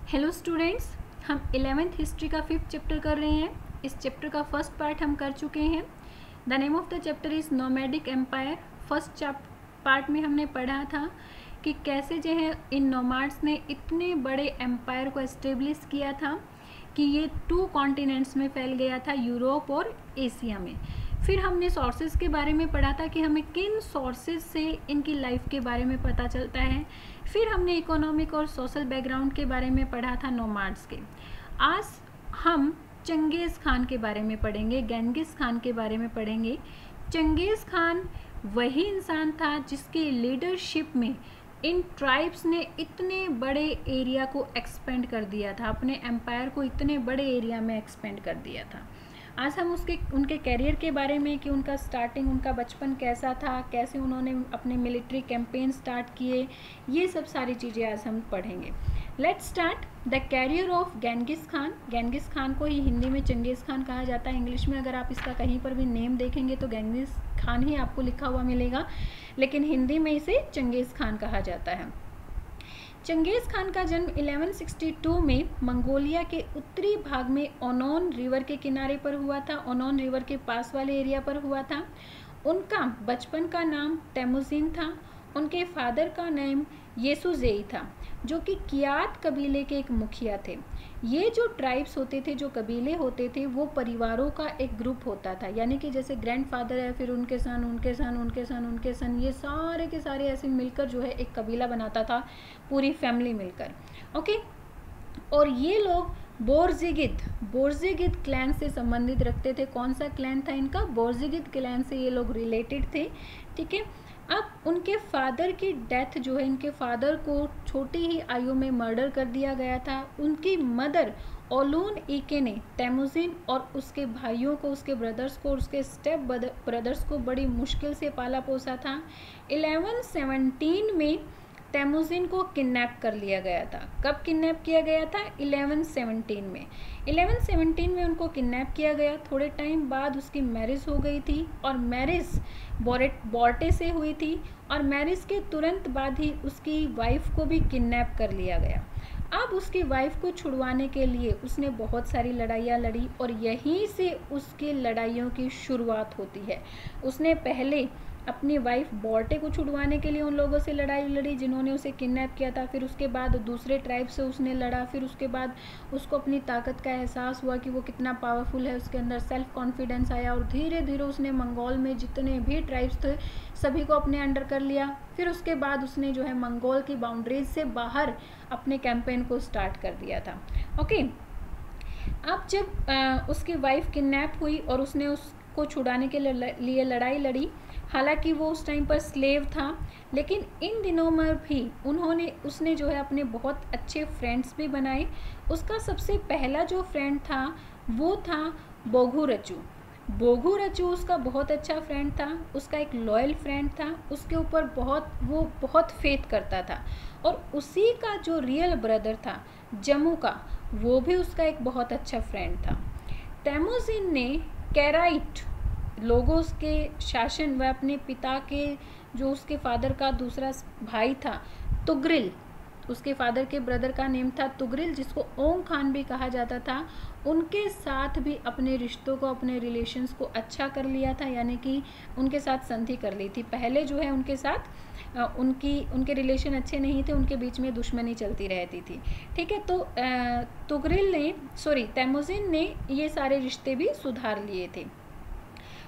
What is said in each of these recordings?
Hello students, हम 11th history का 5th chapter कर रहे हैं। इस चैप्टर का फर्स्ट पार्ट हम कर चुके हैं। The name of the chapter is nomadic empire. First part में हमने पढ़ा था कि कैसे जो है इन नोमाड्स ने इतने बड़े एम्पायर को एस्टेब्लिश किया था कि ये 2 कॉन्टिनेंट्स में फैल गया था, यूरोप और एशिया में। फिर हमने सोर्सेज के बारे में पढ़ा था कि हमें किन सोर्सेज से इनकी लाइफ के बारे में पता चलता है। फिर हमने इकोनॉमिक और सोशल बैकग्राउंड के बारे में पढ़ा था नोमाड्स के। आज हम चंगेज़ खान के बारे में पढ़ेंगे, गेंगिस खान के बारे में पढ़ेंगे। चंगेज़ खान वही इंसान था जिसकी लीडरशिप में इन ट्राइब्स ने इतने बड़े एरिया को एक्सपेंड कर दिया था, अपने एम्पायर को इतने बड़े एरिया में एक्सपेंड कर दिया था। आज हम उनके कैरियर के बारे में कि उनका स्टार्टिंग, उनका बचपन कैसा था, कैसे उन्होंने अपने मिलिट्री कैंपेन स्टार्ट किए, ये सब सारी चीज़ें आज हम पढ़ेंगे। Let's start the carrier of Genghis Khan. Genghis Khan को ही हिंदी में चंगेज़ खान कहा जाता है। इंग्लिश में अगर आप इसका कहीं पर भी नेम देखेंगे तो गेंगिस खान ही आपको लिखा हुआ मिलेगा, लेकिन हिंदी में इसे चंगेज़ खान कहा जाता है। चंगेज़ खान का जन्म 1162 में मंगोलिया के उत्तरी भाग में ओनोन रिवर के किनारे पर हुआ था। ओनोन रिवर के पास वाले एरिया पर हुआ था। उनका बचपन का नाम तेमुजिन था। उनके फादर का नेम येसुजेई था, जो कि कियात कबीले के एक मुखिया थे। ये जो ट्राइब्स होते थे, जो कबीले होते थे, वो परिवारों का एक ग्रुप होता था, यानी कि जैसे ग्रैंडफादर है, फिर उनके सन, उनके सन, उनके सन, उनके सन, ये सारे के सारे ऐसे मिलकर जो है एक कबीला बनाता था, पूरी फैमिली मिलकर। ओके, और ये लोग बोर्जिगिद क्लैन से संबंधित रखते थे। कौन सा क्लैन था इनका? बोर्जिगिद क्लैन से ये लोग रिलेटेड थे। ठीक है, अब उनके फादर की डेथ जो है, इनके फादर को छोटी ही आयु में मर्डर कर दिया गया था। उनकी मदर ओलून ईके ने तेमुजिन और उसके भाइयों को, उसके ब्रदर्स को और उसके स्टेप ब्रदर्स को बड़ी मुश्किल से पाला पोसा था। 1117 में तेमुजिन को किडनैप कर लिया गया था। कब किडनैप किया गया था? 1117 में। 1117 में उनको किडनैप किया गया। थोड़े टाइम बाद उसकी मैरिज हो गई थी, और मैरिज बोर्टे से हुई थी, और मैरिज के तुरंत बाद ही उसकी वाइफ को भी किडनैप कर लिया गया। अब उसकी वाइफ को छुड़वाने के लिए उसने बहुत सारी लड़ाइयाँ लड़ी, और यहीं से उसकी लड़ाइयों की शुरुआत होती है। उसने पहले अपनी वाइफ बोर्टे को छुड़वाने के लिए उन लोगों से लड़ाई लड़ी जिन्होंने उसे किडनैप किया था। फिर उसके बाद दूसरे ट्राइब से उसने लड़ा। फिर उसके बाद उसको अपनी ताकत का एहसास हुआ कि वो कितना पावरफुल है। उसके अंदर सेल्फ कॉन्फिडेंस आया, और धीरे धीरे उसने मंगोल में जितने भी ट्राइब्स थे सभी को अपने अंडर कर लिया। फिर उसके बाद उसने जो है मंगोल की बाउंड्रीज से बाहर अपने कैंपेन को स्टार्ट कर दिया था। ओके, अब जब उसकी वाइफ किडनैप हुई और उसने उसको छुड़ाने के लिए लड़ाई लड़ी, हालांकि वो उस टाइम पर स्लेव था, लेकिन इन दिनों में भी उसने जो है अपने बहुत अच्छे फ्रेंड्स भी बनाए। उसका सबसे पहला जो फ्रेंड था वो था बोघू रचू। उसका बहुत अच्छा फ्रेंड था, उसका एक लॉयल फ्रेंड था, उसके ऊपर वो बहुत फेथ करता था। और उसी का जो रियल ब्रदर था जम्मू का, वो भी उसका एक बहुत अच्छा फ्रेंड था। तेमुजिन ने कैराइट लोगों के शासन व अपने पिता के, जो उसके फादर का दूसरा भाई था तुगरिल, उसके फादर के ब्रदर का नेम था तुगरिल, जिसको ओंग खान भी कहा जाता था, उनके साथ भी अपने रिश्तों को, अपने रिलेशंस को अच्छा कर लिया था, यानी कि उनके साथ संधि कर ली थी। पहले जो है उनके साथ उनके रिलेशन अच्छे नहीं थे, उनके बीच में दुश्मनी चलती रहती थी। ठीक है, तो तेमुजिन ने ये सारे रिश्ते भी सुधार लिए थे।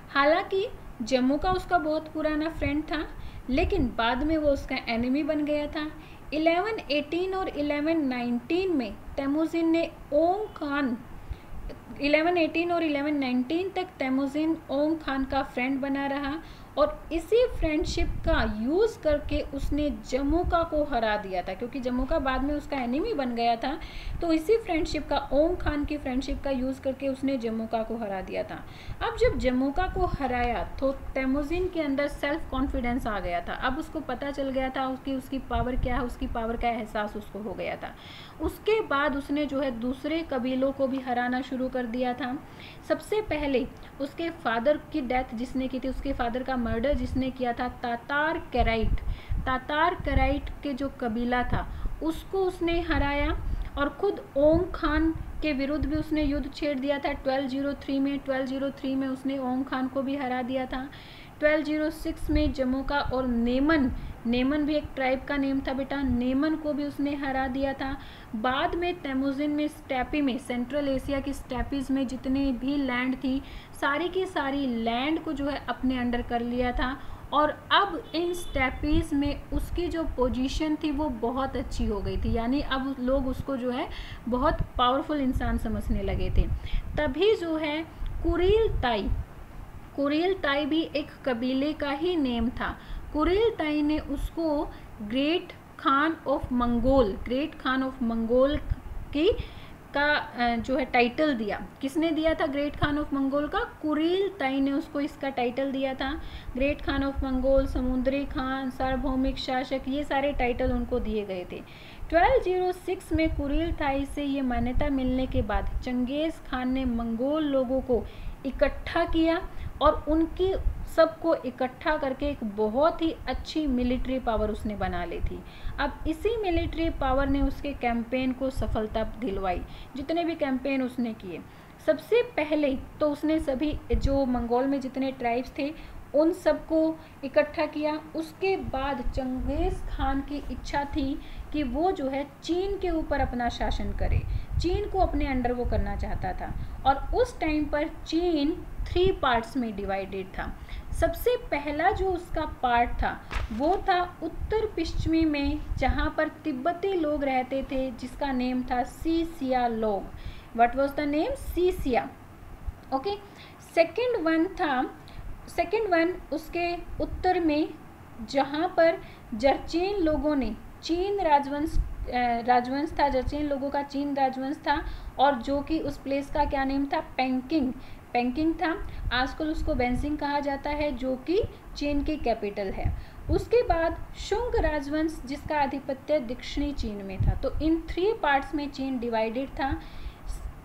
हालांकि जम्मू का उसका बहुत पुराना फ्रेंड था, लेकिन बाद में वो उसका एनिमी बन गया था। 1118 और 1119 में तेमुजिन ने 1118 और 1119 तक तेमुजिन ओंग खान का फ्रेंड बना रहा, और इसी फ्रेंडशिप का यूज़ करके उसने जम्मू को हरा दिया था, क्योंकि जम्मू बाद में उसका एनिमी बन गया था। तो इसी फ्रेंडशिप का, ओंग खान की फ्रेंडशिप का यूज़ करके उसने जम्मू को हरा दिया था। अब जब जम्मू को हराया तो तेमुजिन के अंदर सेल्फ कॉन्फिडेंस आ गया था। अब उसको पता चल गया था उसकी पावर क्या है, उसकी पावर का एहसास उसको हो गया था। उसके बाद उसने जो है दूसरे कबीलों को भी हराना शुरू कर दिया था। सबसे पहले उसके फादर की डेथ जिसने की थी, उसके फादर का मर्डर जिसने किया था, तातार कैराइट के जो कबीला था उसको उसने हराया। और खुद ओंग खान के विरुद्ध भी उसने युद्ध छेड़ दिया था 1203 में। 1203 में उसने ओंग खान को भी हरा दिया था। 1206 में जमोका और नेमन भी एक ट्राइब का नेम था बेटा, नेमन को भी उसने हरा दिया था। बाद में तैमुजिन में स्टेपी में, सेंट्रल एशिया की स्टेपीज में जितनी भी लैंड थी सारी की सारी लैंड को जो है अपने अंडर कर लिया था। और अब इन स्टेपीज में उसकी जो पोजीशन थी वो बहुत अच्छी हो गई थी, यानी अब लोग उसको जो है बहुत पावरफुल इंसान समझने लगे थे। तभी जो है कुरिल ताई भी एक कबीले का ही नेम था। कुरिल ताई ने उसको ग्रेट खान ऑफ मंगोल की का जो है टाइटल दिया। किसने दिया था ग्रेट खान ऑफ मंगोल का? कुरिल ताई ने उसको इसका टाइटल दिया था। ग्रेट खान ऑफ मंगोल, समुद्री खान, सार्वभौमिक शासक, ये सारे टाइटल उनको दिए गए थे। 1206 में कुरिल ताई से ये मान्यता मिलने के बाद चंगेज़ खान ने मंगोल लोगों को इकट्ठा किया और उनकी सबको इकट्ठा करके एक बहुत ही अच्छी मिलिट्री पावर उसने बना ली थी। अब इसी मिलिट्री पावर ने उसके कैंपेन को सफलता दिलवाई। जितने भी कैंपेन उसने किए, सबसे पहले तो उसने सभी जो मंगोल में जितने ट्राइब्स थे उन सबको इकट्ठा किया। उसके बाद चंगेज़ खान की इच्छा थी कि वो जो है चीन के ऊपर अपना शासन करे, चीन को अपने अंडर वो करना चाहता था। और उस टाइम पर चीन 3 पार्ट्स में डिवाइडेड था। सबसे पहला जो उसका पार्ट था वो था उत्तर पश्चिमी में, जहाँ पर तिब्बती लोग रहते थे, जिसका नेम था सीसिया लोग। What was the name? सीसिया। ओके। सेकंड वन उसके उत्तर में, जहाँ पर जर्चेन लोगों ने चीन राजवंश था, जर्चेन लोगों का चीन राजवंश था, और जो कि उस प्लेस का क्या नेम था? पेंकिंग था। आजकल उसको बेंसिंग कहा जाता है, जो कि चीन की कैपिटल है। उसके बाद शुंग राजवंश, जिसका आधिपत्य दक्षिणी चीन में था। तो इन 3 पार्ट्स में चीन डिवाइडेड था।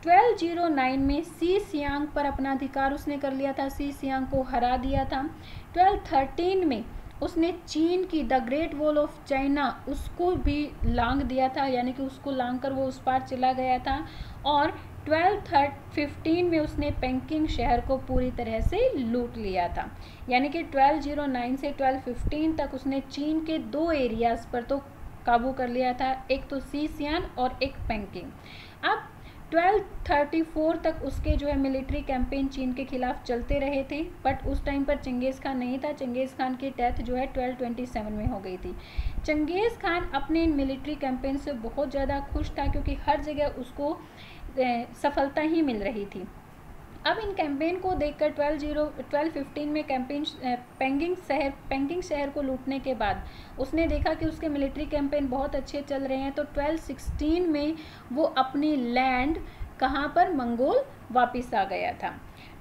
1209 में सी सियांग पर अपना अधिकार उसने कर लिया था, सी सियांग को हरा दिया था। 1213 में उसने चीन की the great wall of China उसको भी लांघ दिया था, यानी कि उसको लांघ कर वो उस पार चला गया था। और 1215 में उसने पेंकिंग शहर को पूरी तरह से लूट लिया था। यानी कि 1209 से 1215 तक उसने चीन के 2 एरियाज़ पर तो काबू कर लिया था, एक तो सीसियान और एक पेंकिंग। अब 1234 तक उसके जो है मिलिट्री कैंपेन चीन के खिलाफ चलते रहे थे, बट उस टाइम पर चंगेज़ खान नहीं था। चंगेज़ खान की डेथ जो है 1227 में हो गई थी। चंगेज़ खान अपने इन मिलिट्री कैंपेन से बहुत ज़्यादा खुश था, क्योंकि हर जगह उसको सफलता ही मिल रही थी। अब इन कैंपेन को देखकर 1215 में पेंकिंग शहर को लूटने के बाद उसने देखा कि उसके मिलिट्री कैंपेन बहुत अच्छे चल रहे हैं। तो 1216 में वो अपनी लैंड कहाँ पर? मंगोल वापस आ गया था।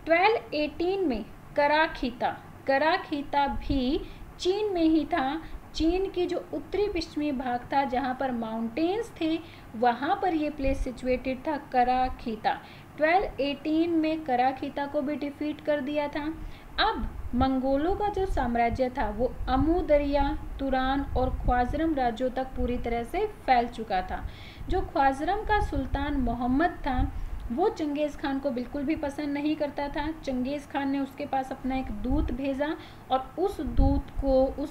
1218 में कराखीता भी चीन में ही था। चीन की जो उत्तरी पश्चिमी भाग था, जहाँ पर माउंटेन्स थे, वहाँ पर ये प्लेस सिचुएटेड था, कराखीता। 1218 में कराखीता को भी डिफीट कर दिया था। अब मंगोलों का जो साम्राज्य था वो अमू दरिया, तुरान और ख्वाजरम राज्यों तक पूरी तरह से फैल चुका था। जो ख्वाजरम का सुल्तान मोहम्मद था वो चंगेज़ खान को बिल्कुल भी पसंद नहीं करता था। चंगेज़ खान ने उसके पास अपना एक दूत भेजा और उस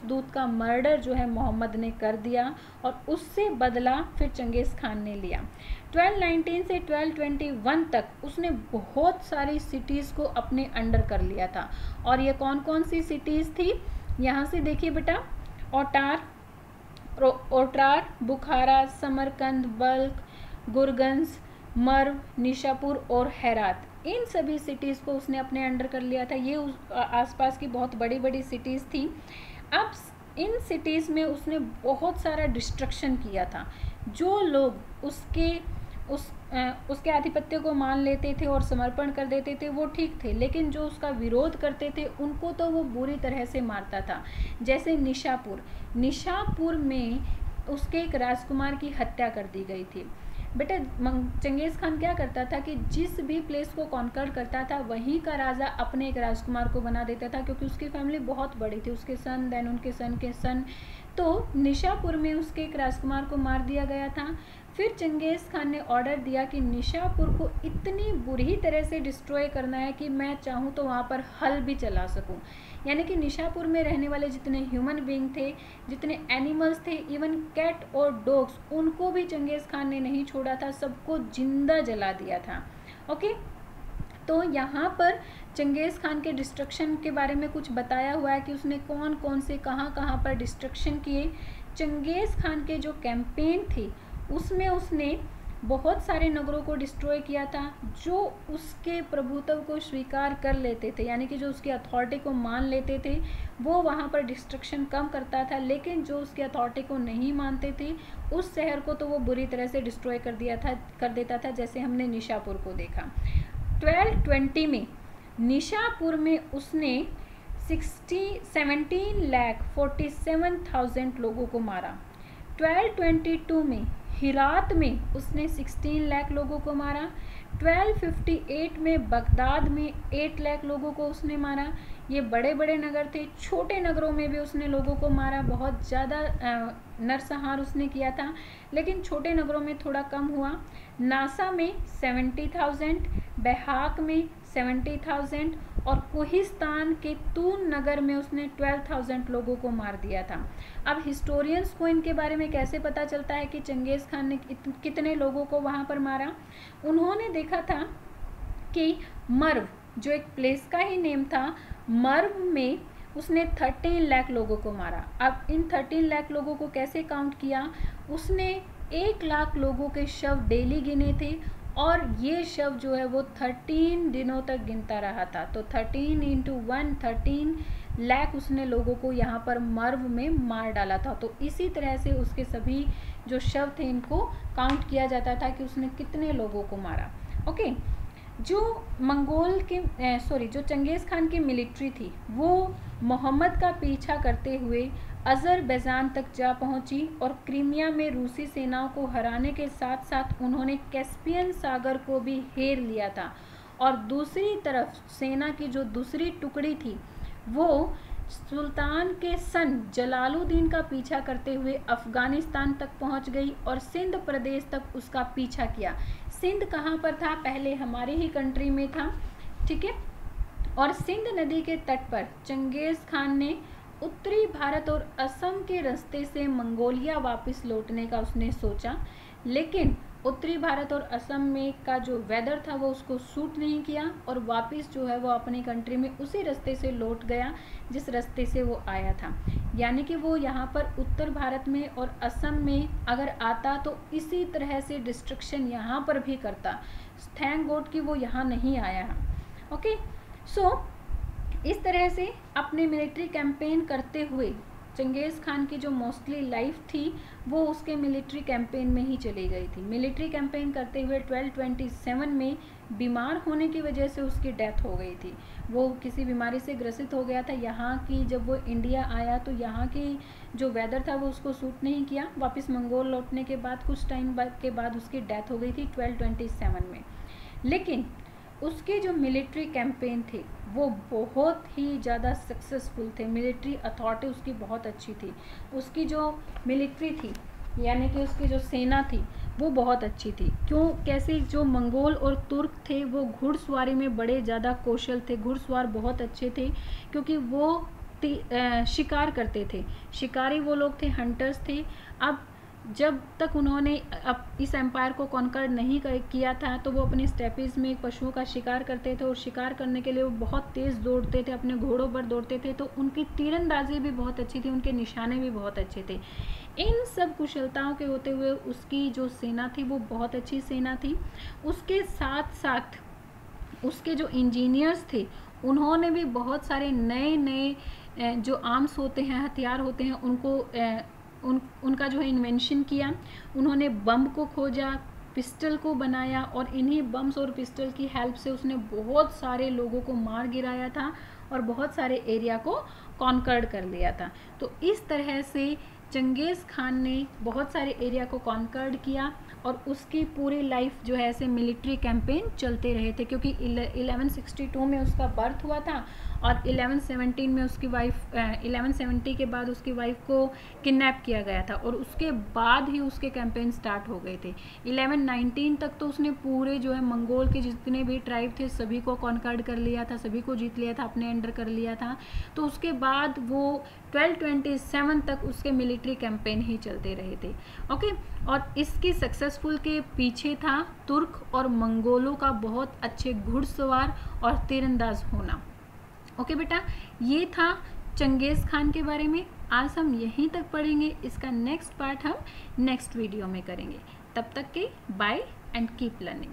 दूत का मर्डर जो है मोहम्मद ने कर दिया, और उससे बदला फिर चंगेज़ खान ने लिया। 1219 से 1221 तक उसने बहुत सारी सिटीज़ को अपने अंडर कर लिया था। और ये कौन कौन सी सिटीज़ थी? यहाँ से देखिए बेटा, ओटार, बुखारा, समरकंद, बल्ख, गुरगंज, मर्व, निशापुर और हेरात, इन सभी सिटीज़ को उसने अपने अंडर कर लिया था। ये आसपास की बहुत बड़ी बड़ी सिटीज़ थी। अब इन सिटीज़ में उसने बहुत सारा डिस्ट्रक्शन किया था। जो लोग उसके आधिपत्य को मान लेते थे और समर्पण कर देते थे वो ठीक थे, लेकिन जो उसका विरोध करते थे उनको तो वो बुरी तरह से मारता था। जैसे निशापुर में उसके एक राजकुमार की हत्या कर दी गई थी। बेटा चंगेज़ खान क्या करता था कि जिस भी प्लेस को कॉन्कर करता था वहीं का राजा अपने एक राजकुमार को बना देता था, क्योंकि उसकी फैमिली बहुत बड़ी थी। उसके सन, देन उनके सन के सन, तो निशापुर में उसके एक राजकुमार को मार दिया गया था। फिर चंगेज़ खान ने ऑर्डर दिया कि निशापुर को इतनी बुरी तरह से डिस्ट्रॉय करना है कि मैं चाहूँ तो वहाँ पर हल भी चला सकूँ। यानी कि निशापुर में रहने वाले जितने ह्यूमन बीइंग थे, जितने एनिमल्स थे, इवन कैट और डॉग्स, उनको भी चंगेज़ खान ने नहीं छोड़ा था, सबको जिंदा जला दिया था। ओके, तो यहाँ पर चंगेज़ खान के डिस्ट्रक्शन के बारे में कुछ बताया हुआ है कि उसने कौन कौन से कहाँ कहाँ पर डिस्ट्रक्शन किए। चंगेज़ खान के जो कैंपेन थी उसमें उसने बहुत सारे नगरों को डिस्ट्रॉय किया था जो उसके प्रभुत्व को स्वीकार कर लेते थे, यानी कि जो उसकी अथॉरिटी को मान लेते थे वो वहाँ पर डिस्ट्रक्शन कम करता था। लेकिन जो उसकी अथॉरिटी को नहीं मानते थे उस शहर को तो वो बुरी तरह से डिस्ट्रॉय कर देता था, जैसे हमने निशापुर को देखा। 1220 में निशापुर में उसने 17,47,000 लोगों को मारा। 1222 में हिरात में उसने 16 लाख लोगों को मारा। 1258 में बगदाद में 8 लाख लोगों को उसने मारा। ये बड़े बड़े नगर थे, छोटे नगरों में भी उसने लोगों को मारा, बहुत ज़्यादा नरसंहार उसने किया था, लेकिन छोटे नगरों में थोड़ा कम हुआ। नासा में 70,000, बहाक में 70,000 और कोहिस्तान के तून नगर में उसने 12,000 लोगों को मार दिया था। अब हिस्टोरियंस को इनके बारे में कैसे पता चलता है कि चंगेज़ खान ने कितने लोगों को वहाँ पर मारा? उन्होंने देखा था कि मर्व, जो एक प्लेस का ही नेम था, मर्व में उसने 13 लाख लोगों को मारा। अब इन 13 लाख लोगों को कैसे काउंट किया? उसने 1 लाख लोगों के शव डेली गिने थे और ये शव जो है वो 13 दिनों तक गिनता रहा था। तो 13 × 1 13 लाख उसने लोगों को यहाँ पर मर्व में मार डाला था। तो इसी तरह से उसके सभी जो शव थे इनको काउंट किया जाता था कि उसने कितने लोगों को मारा। ओके, जो जो चंगेज़ खान की मिलिट्री थी वो मोहम्मद का पीछा करते हुए अज़रबैजान तक जा पहुंची और क्रीमिया में रूसी सेनाओं को हराने के साथ साथ उन्होंने कैस्पियन सागर को भी घेर लिया था। और दूसरी तरफ सेना की जो दूसरी टुकड़ी थी वो सुल्तान के सन जलालुद्दीन का पीछा करते हुए अफ़गानिस्तान तक पहुंच गई और सिंध प्रदेश तक उसका पीछा किया। सिंध कहाँ पर था? पहले हमारी ही कंट्री में था, ठीक है। और सिंध नदी के तट पर चंगेज़ खान ने उत्तरी भारत और असम के रास्ते से मंगोलिया वापस लौटने का उसने सोचा, लेकिन उत्तरी भारत और असम में का जो वेदर था वो उसको सूट नहीं किया और वापस जो है वो अपनी कंट्री में उसी रास्ते से लौट गया जिस रास्ते से वो आया था। यानी कि वो यहाँ पर उत्तर भारत में और असम में अगर आता तो इसी तरह से डिस्ट्रक्शन यहाँ पर भी करता। थैंक गॉड कि वो यहाँ नहीं आया। ओके, सो इस तरह से अपने मिलिट्री कैंपेन करते हुए चंगेज़ खान की जो मोस्टली लाइफ थी वो उसके मिलिट्री कैंपेन में ही चली गई थी। मिलिट्री कैंपेन करते हुए 1227 में बीमार होने की वजह से उसकी डेथ हो गई थी। वो किसी बीमारी से ग्रसित हो गया था। यहाँ की जब वो इंडिया आया तो यहाँ की जो वेदर था वो उसको सूट नहीं किया। वापस मंगोल लौटने के बाद कुछ टाइम के बाद उसकी डेथ हो गई थी 1227 में। लेकिन उसके जो मिलिट्री कैंपेन थे वो बहुत ही ज़्यादा सक्सेसफुल थे। मिलिट्री अथॉरिटी उसकी बहुत अच्छी थी। उसकी जो मिलिट्री थी यानी कि उसकी जो सेना थी वो बहुत अच्छी थी। क्यों? कैसे? जो मंगोल और तुर्क थे वो घुड़सवारी में बड़े ज़्यादा कौशल थे, घुड़सवार बहुत अच्छे थे क्योंकि वो शिकार करते थे। शिकारी वो लोग थे, हंटर्स थे। अब जब तक उन्होंने इस एम्पायर को कॉन्कर नहीं किया था तो वो अपने स्टेपीज़ में पशुओं का शिकार करते थे और शिकार करने के लिए वो बहुत तेज़ दौड़ते थे, अपने घोड़ों पर दौड़ते थे। तो उनकी तीरंदाजी भी बहुत अच्छी थी, उनके निशाने भी बहुत अच्छे थे। इन सब कुशलताओं के होते हुए उसकी जो सेना थी वो बहुत अच्छी सेना थी। उसके साथ साथ उसके जो इंजीनियर्स थे उन्होंने भी बहुत सारे नए नए जो आर्म्स होते हैं, हथियार होते हैं, उनका जो है इन्वेंशन किया। उन्होंने बम को खोजा, पिस्टल को बनाया और इन्हीं बम्स और पिस्टल की हेल्प से उसने बहुत सारे लोगों को मार गिराया था और बहुत सारे एरिया को कॉन्कर्ड कर लिया था। तो इस तरह से चंगेज़ खान ने बहुत सारे एरिया को कॉन्कर्ड किया और उसकी पूरी लाइफ जो है ऐसे मिलिट्री कैंपेन चलते रहे थे क्योंकि 1162 में उसका बर्थ हुआ था और 1117 में उसकी वाइफ 1170 के बाद उसकी वाइफ को किडनैप किया गया था और उसके बाद ही उसके कैंपेन स्टार्ट हो गए थे। 1119 तक तो उसने पूरे जो है मंगोल के जितने भी ट्राइब थे सभी को कॉन्कर्ड कर लिया था, सभी को जीत लिया था, अपने अंडर कर लिया था। तो उसके बाद वो 1227 तक उसके मिलिट्री कैंपेन ही चलते रहे थे। ओके, और इसकी सक्सेसफुल के पीछे था तुर्क और मंगोलों का बहुत अच्छे घुड़सवार और तीरंदाज होना। ओके बेटा, ये था चंगेज़ खान के बारे में। आज हम यहीं तक पढ़ेंगे, इसका नेक्स्ट पार्ट हम नेक्स्ट वीडियो में करेंगे। तब तक के बाय एंड कीप लर्निंग।